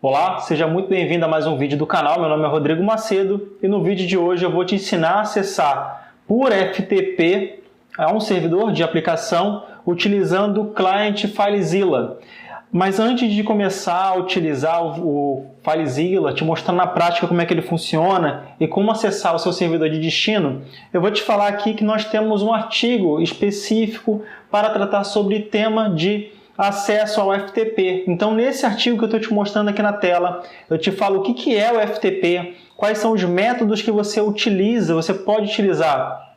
Olá, seja muito bem-vindo a mais um vídeo do canal. Meu nome é Rodrigo Macedo e no vídeo de hoje eu vou te ensinar a acessar por FTP a um servidor de aplicação utilizando o client FileZilla. Mas antes de começar a utilizar o FileZilla, te mostrando na prática como é que ele funciona e como acessar o seu servidor de destino, eu vou te falar aqui que nós temos um artigo específico para tratar sobre tema de acesso ao FTP. Então, nesse artigo que eu estou te mostrando aqui na tela, eu te falo o que é o FTP, quais são os métodos que você pode utilizar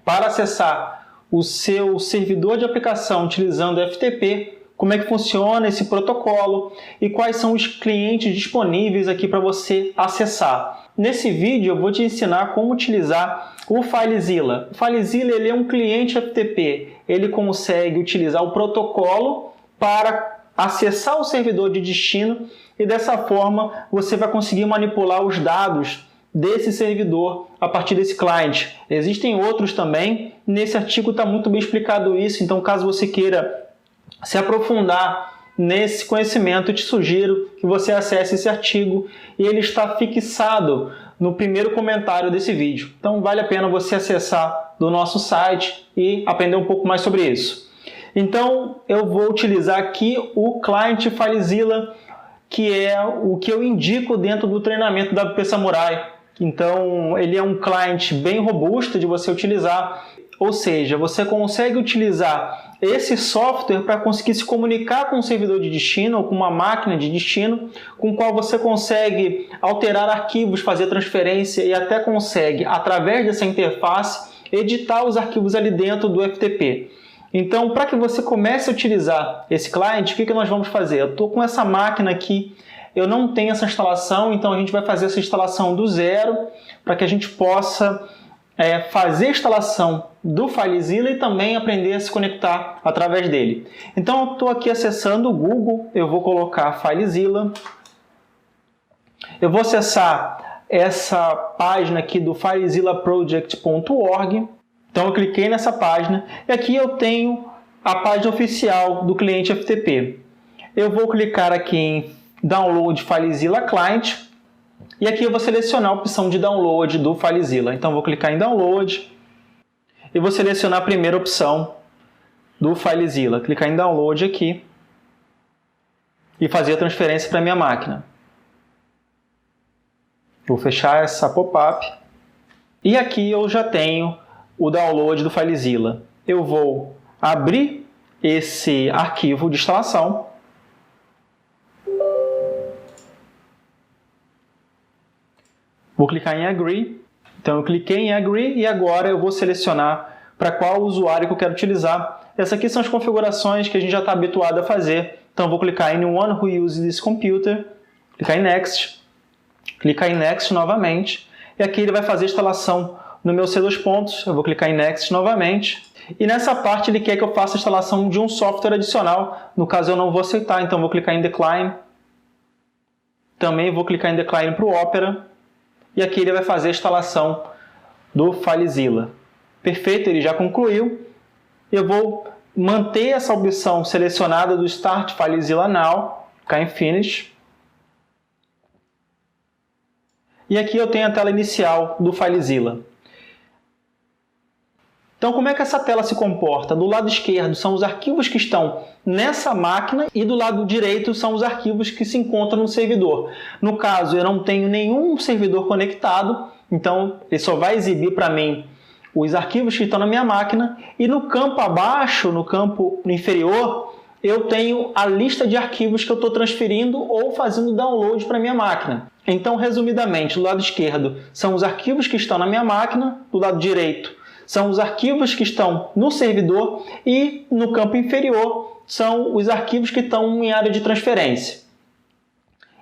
para acessar o seu servidor de aplicação utilizando o FTP, como é que funciona esse protocolo e quais são os clientes disponíveis aqui para você acessar. Nesse vídeo eu vou te ensinar como utilizar o FileZilla. O FileZilla ele é um cliente FTP, ele consegue utilizar o protocolo para acessar o servidor de destino e dessa forma você vai conseguir manipular os dados desse servidor a partir desse cliente. Existem outros também, nesse artigo está muito bem explicado isso, então caso você queira se aprofundar nesse conhecimento, eu te sugiro que você acesse esse artigo e ele está fixado no primeiro comentário desse vídeo. Então vale a pena você acessar do nosso site e aprender um pouco mais sobre isso. Então eu vou utilizar aqui o client FileZilla, que é o que eu indico dentro do treinamento da WP Samurai. Então ele é um client bem robusto de você utilizar, ou seja, você consegue utilizar esse software para conseguir se comunicar com um servidor de destino ou com uma máquina de destino, com o qual você consegue alterar arquivos, fazer transferência e até consegue, através dessa interface, editar os arquivos ali dentro do FTP. Então, para que você comece a utilizar esse client, o que nós vamos fazer? Eu estou com essa máquina aqui, eu não tenho essa instalação, então a gente vai fazer essa instalação do zero para que a gente possa fazer a instalação do FileZilla e também aprender a se conectar através dele. Então eu estou aqui acessando o Google, eu vou colocar FileZilla, eu vou acessar essa página aqui do filezillaproject.org, então eu cliquei nessa página e aqui eu tenho a página oficial do cliente FTP. Eu vou clicar aqui em Download FileZilla Client e aqui eu vou selecionar a opção de download do FileZilla. Então, vou clicar em Download e vou selecionar a primeira opção do FileZilla. Clicar em Download aqui e fazer a transferência para a minha máquina. Vou fechar essa pop-up e aqui eu já tenho o download do FileZilla. Eu vou abrir esse arquivo de instalação. Vou clicar em Agree, então eu cliquei em Agree e agora eu vou selecionar para qual usuário que eu quero utilizar. Essas aqui são as configurações que a gente já está habituado a fazer, então eu vou clicar em One Who Uses This Computer, clicar em Next, clicar em Next novamente e aqui ele vai fazer a instalação no meu C2 pontos, eu vou clicar em Next novamente e nessa parte ele quer que eu faça a instalação de um software adicional, no caso eu não vou aceitar, então eu vou clicar em Decline, também vou clicar em Decline para o Opera. E aqui ele vai fazer a instalação do FileZilla. Perfeito, ele já concluiu. Eu vou manter essa opção selecionada do Start FileZilla Now, clicar em Finish. E aqui eu tenho a tela inicial do FileZilla. Então, como é que essa tela se comporta? Do lado esquerdo são os arquivos que estão nessa máquina e do lado direito são os arquivos que se encontram no servidor. No caso, eu não tenho nenhum servidor conectado, então ele só vai exibir para mim os arquivos que estão na minha máquina e no campo abaixo, no campo inferior, eu tenho a lista de arquivos que eu estou transferindo ou fazendo download para a minha máquina. Então, resumidamente, do lado esquerdo são os arquivos que estão na minha máquina, do lado direito são os arquivos que estão no servidor e no campo inferior são os arquivos que estão em área de transferência.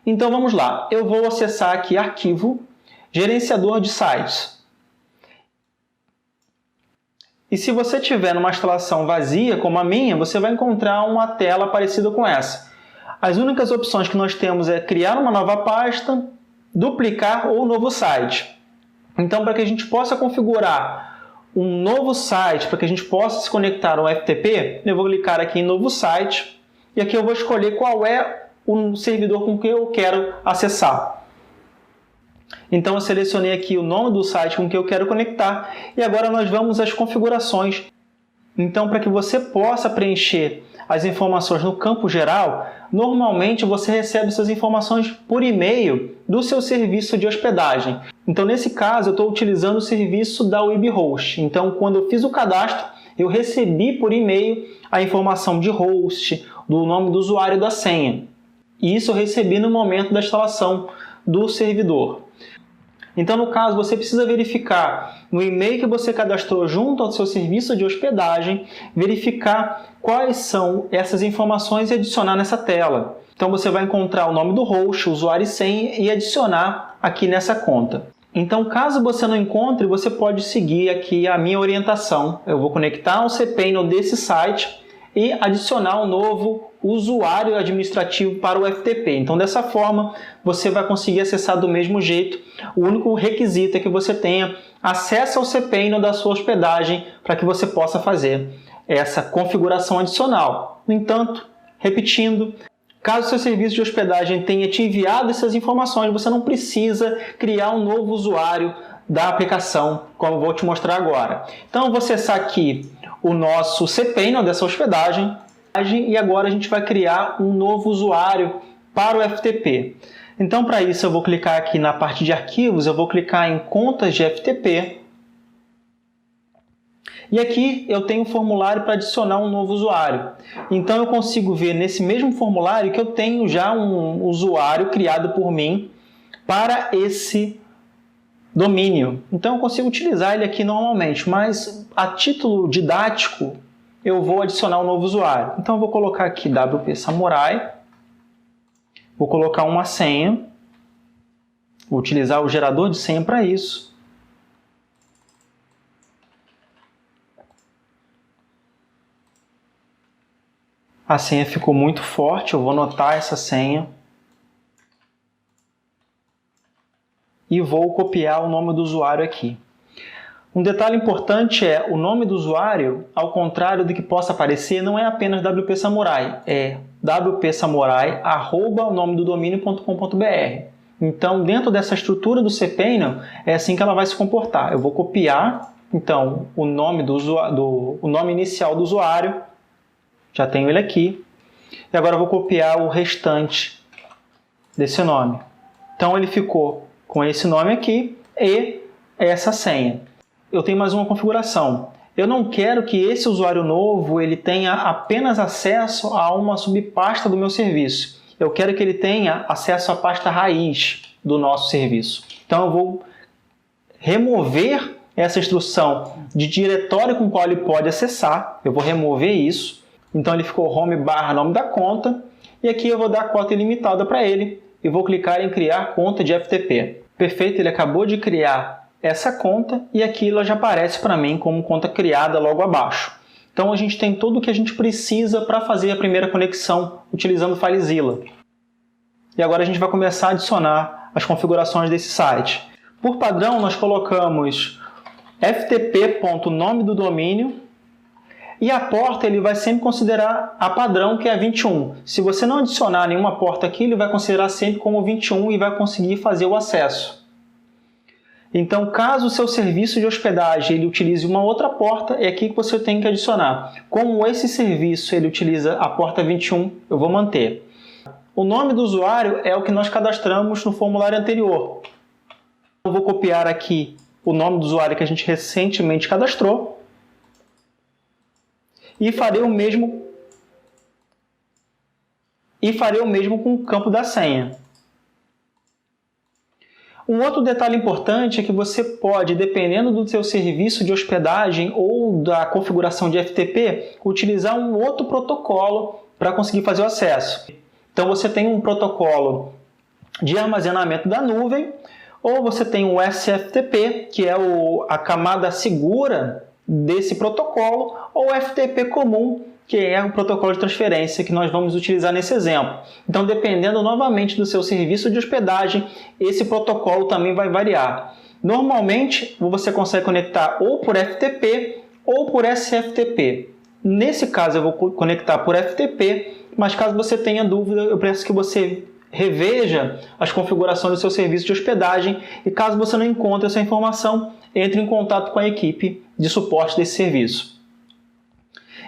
Então vamos lá, eu vou acessar aqui Arquivo, Gerenciador de Sites. E se você tiver numa instalação vazia como a minha, você vai encontrar uma tela parecida com essa. As únicas opções que nós temos é criar uma nova pasta, duplicar ou novo site. Então para que a gente possa configurar um novo site, para que a gente possa se conectar ao FTP, eu vou clicar aqui em Novo Site e aqui eu vou escolher qual é o servidor com que eu quero acessar. Então eu selecionei aqui o nome do site com que eu quero conectar e agora nós vamos às configurações. Então, para que você possa preencher as informações no campo geral, normalmente você recebe essas informações por e-mail do seu serviço de hospedagem. Então, nesse caso, eu estou utilizando o serviço da WebHost. Então, quando eu fiz o cadastro, eu recebi por e-mail a informação de host, do nome do usuário e da senha. E isso eu recebi no momento da instalação do servidor. Então, no caso, você precisa verificar no e-mail que você cadastrou junto ao seu serviço de hospedagem, verificar quais são essas informações e adicionar nessa tela. Então, você vai encontrar o nome do host, usuário e senha e adicionar aqui nessa conta. Então, caso você não encontre, você pode seguir aqui a minha orientação. Eu vou conectar o cPanel desse site e adicionar um novo usuário administrativo para o FTP. Então, dessa forma, você vai conseguir acessar do mesmo jeito. O único requisito é que você tenha acesso ao cPanel da sua hospedagem para que você possa fazer essa configuração adicional. No entanto, repetindo, caso seu serviço de hospedagem tenha te enviado essas informações, você não precisa criar um novo usuário da aplicação, como eu vou te mostrar agora. Então, eu vou acessar aqui o nosso cPanel dessa hospedagem e agora a gente vai criar um novo usuário para o FTP. Então, para isso, eu vou clicar aqui na parte de arquivos, eu vou clicar em contas de FTP. E aqui eu tenho um formulário para adicionar um novo usuário. Então, eu consigo ver nesse mesmo formulário que eu tenho já um usuário criado por mim para esse domínio. Então, eu consigo utilizar ele aqui normalmente, mas a título didático, eu vou adicionar um novo usuário. Então, eu vou colocar aqui WP Samurai, vou colocar uma senha, vou utilizar o gerador de senha para isso. A senha ficou muito forte, eu vou anotar essa senha. E vou copiar o nome do usuário aqui. Um detalhe importante é o nome do usuário, ao contrário do que possa aparecer, não é apenas WP Samurai, é wpsamurai@nomedodomínio.com.br. Então, dentro dessa estrutura do cPanel, é assim que ela vai se comportar. Eu vou copiar, então, o nome o nome inicial do usuário, já tenho ele aqui, e agora eu vou copiar o restante desse nome. Então, ele ficou com esse nome aqui e essa senha. Eu tenho mais uma configuração. Eu não quero que esse usuário novo ele tenha apenas acesso a uma subpasta do meu serviço. Eu quero que ele tenha acesso à pasta raiz do nosso serviço. Então, eu vou remover essa instrução de diretório com o qual ele pode acessar. Eu vou remover isso. Então, ele ficou home/nome da conta. E aqui eu vou dar a cota ilimitada para ele. E vou clicar em criar conta de FTP. Perfeito, ele acabou de criar essa conta e aqui ela já aparece para mim como conta criada logo abaixo. Então a gente tem tudo o que a gente precisa para fazer a primeira conexão utilizando o FileZilla. E agora a gente vai começar a adicionar as configurações desse site. Por padrão nós colocamos ftp.nome do domínio e a porta ele vai sempre considerar a padrão, que é a 21. Se você não adicionar nenhuma porta aqui, ele vai considerar sempre como 21 e vai conseguir fazer o acesso. Então, caso o seu serviço de hospedagem ele utilize uma outra porta, é aqui que você tem que adicionar. Como esse serviço ele utiliza a porta 21, eu vou manter. O nome do usuário é o que nós cadastramos no formulário anterior. Eu vou copiar aqui o nome do usuário que a gente recentemente cadastrou. E farei o mesmo com o campo da senha. Um outro detalhe importante é que você pode, dependendo do seu serviço de hospedagem ou da configuração de FTP, utilizar um outro protocolo para conseguir fazer o acesso. Então você tem um protocolo de armazenamento da nuvem, ou você tem o SFTP, que é a camada segura desse protocolo, ou o FTP comum, que é o protocolo de transferência que nós vamos utilizar nesse exemplo. Então, dependendo novamente do seu serviço de hospedagem, esse protocolo também vai variar. Normalmente, você consegue conectar ou por FTP ou por SFTP. Nesse caso, eu vou conectar por FTP mas caso você tenha dúvida, eu peço que você reveja as configurações do seu serviço de hospedagem e caso você não encontre essa informação, entre em contato com a equipe de suporte desse serviço.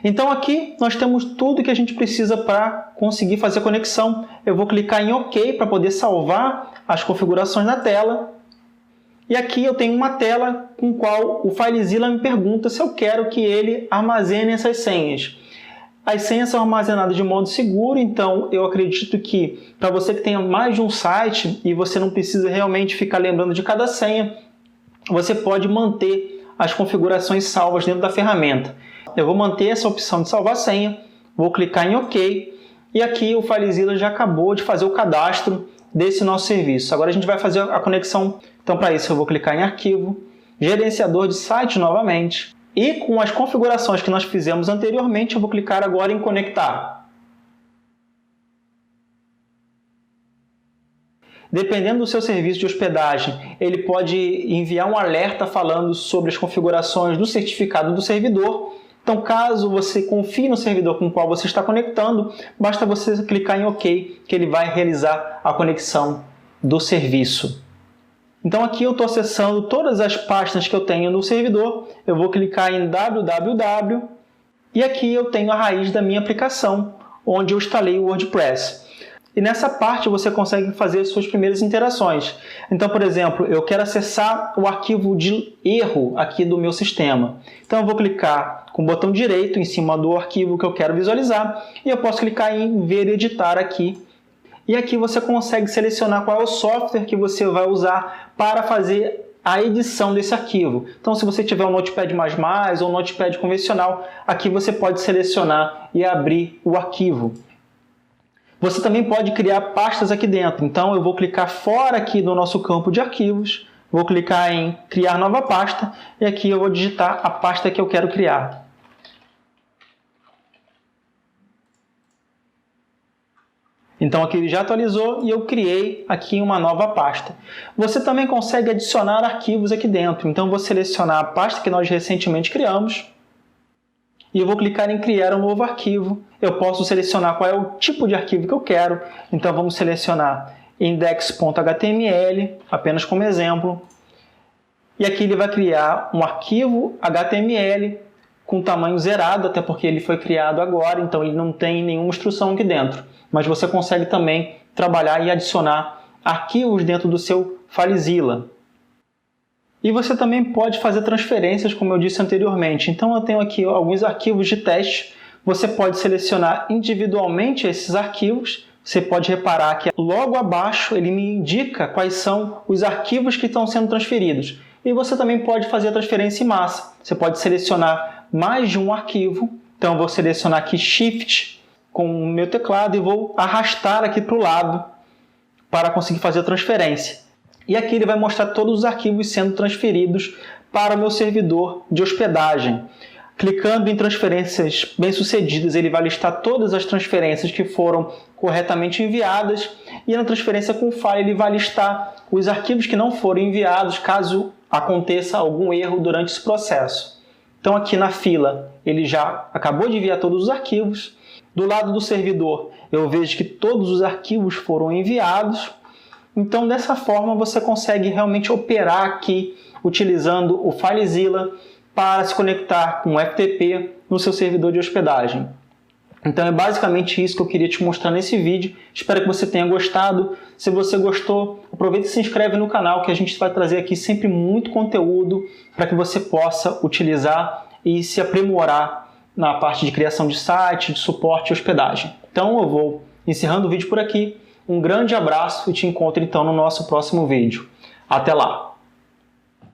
Então aqui nós temos tudo que a gente precisa para conseguir fazer a conexão. Eu vou clicar em OK para poder salvar as configurações na tela. E aqui eu tenho uma tela com a qual o FileZilla me pergunta se eu quero que ele armazene essas senhas. As senhas são armazenadas de modo seguro, então eu acredito que para você que tenha mais de um site e você não precisa realmente ficar lembrando de cada senha, você pode manter as configurações salvas dentro da ferramenta. Eu vou manter essa opção de salvar senha, vou clicar em OK e aqui o FileZilla já acabou de fazer o cadastro desse nosso serviço. Agora a gente vai fazer a conexão. Então para isso eu vou clicar em Arquivo, Gerenciador de Site novamente. E com as configurações que nós fizemos anteriormente, eu vou clicar agora em Conectar. Dependendo do seu serviço de hospedagem, ele pode enviar um alerta falando sobre as configurações do certificado do servidor. Então, caso você confie no servidor com o qual você está conectando, basta você clicar em OK, que ele vai realizar a conexão do serviço. Então aqui eu estou acessando todas as pastas que eu tenho no servidor, eu vou clicar em www e aqui eu tenho a raiz da minha aplicação, onde eu instalei o WordPress. E nessa parte você consegue fazer suas primeiras interações. Então, por exemplo, eu quero acessar o arquivo de erro aqui do meu sistema. Então eu vou clicar com o botão direito em cima do arquivo que eu quero visualizar e eu posso clicar em ver e editar aqui. E aqui você consegue selecionar qual é o software que você vai usar para fazer a edição desse arquivo. Então, se você tiver um Notepad++ ou um Notepad convencional, aqui você pode selecionar e abrir o arquivo. Você também pode criar pastas aqui dentro. Então, eu vou clicar fora aqui do nosso campo de arquivos, vou clicar em Criar nova pasta e aqui eu vou digitar a pasta que eu quero criar. Então aqui ele já atualizou e eu criei aqui uma nova pasta. Você também consegue adicionar arquivos aqui dentro. Então vou selecionar a pasta que nós recentemente criamos e eu vou clicar em criar um novo arquivo. Eu posso selecionar qual é o tipo de arquivo que eu quero. Então vamos selecionar index.html, apenas como exemplo. E aqui ele vai criar um arquivo HTML com tamanho zerado, até porque ele foi criado agora, então ele não tem nenhuma instrução aqui dentro. Mas você consegue também trabalhar e adicionar arquivos dentro do seu FileZilla. E você também pode fazer transferências, como eu disse anteriormente. Então eu tenho aqui alguns arquivos de teste. Você pode selecionar individualmente esses arquivos. Você pode reparar que logo abaixo ele me indica quais são os arquivos que estão sendo transferidos. E você também pode fazer a transferência em massa. Você pode selecionar mais de um arquivo. Então eu vou selecionar aqui Shift com o meu teclado e vou arrastar aqui para o lado para conseguir fazer a transferência. E aqui ele vai mostrar todos os arquivos sendo transferidos para o meu servidor de hospedagem. Clicando em transferências bem-sucedidas, ele vai listar todas as transferências que foram corretamente enviadas e na transferência com file ele vai listar os arquivos que não foram enviados caso aconteça algum erro durante esse processo. Então aqui na fila ele já acabou de enviar todos os arquivos. Do lado do servidor eu vejo que todos os arquivos foram enviados. Então dessa forma você consegue realmente operar aqui utilizando o FileZilla para se conectar com o FTP no seu servidor de hospedagem. Então é basicamente isso que eu queria te mostrar nesse vídeo. Espero que você tenha gostado. Se você gostou, aproveita e se inscreve no canal que a gente vai trazer aqui sempre muito conteúdo para que você possa utilizar e se aprimorar na parte de criação de site, de suporte e hospedagem. Então eu vou encerrando o vídeo por aqui. Um grande abraço e te encontro então no nosso próximo vídeo. Até lá!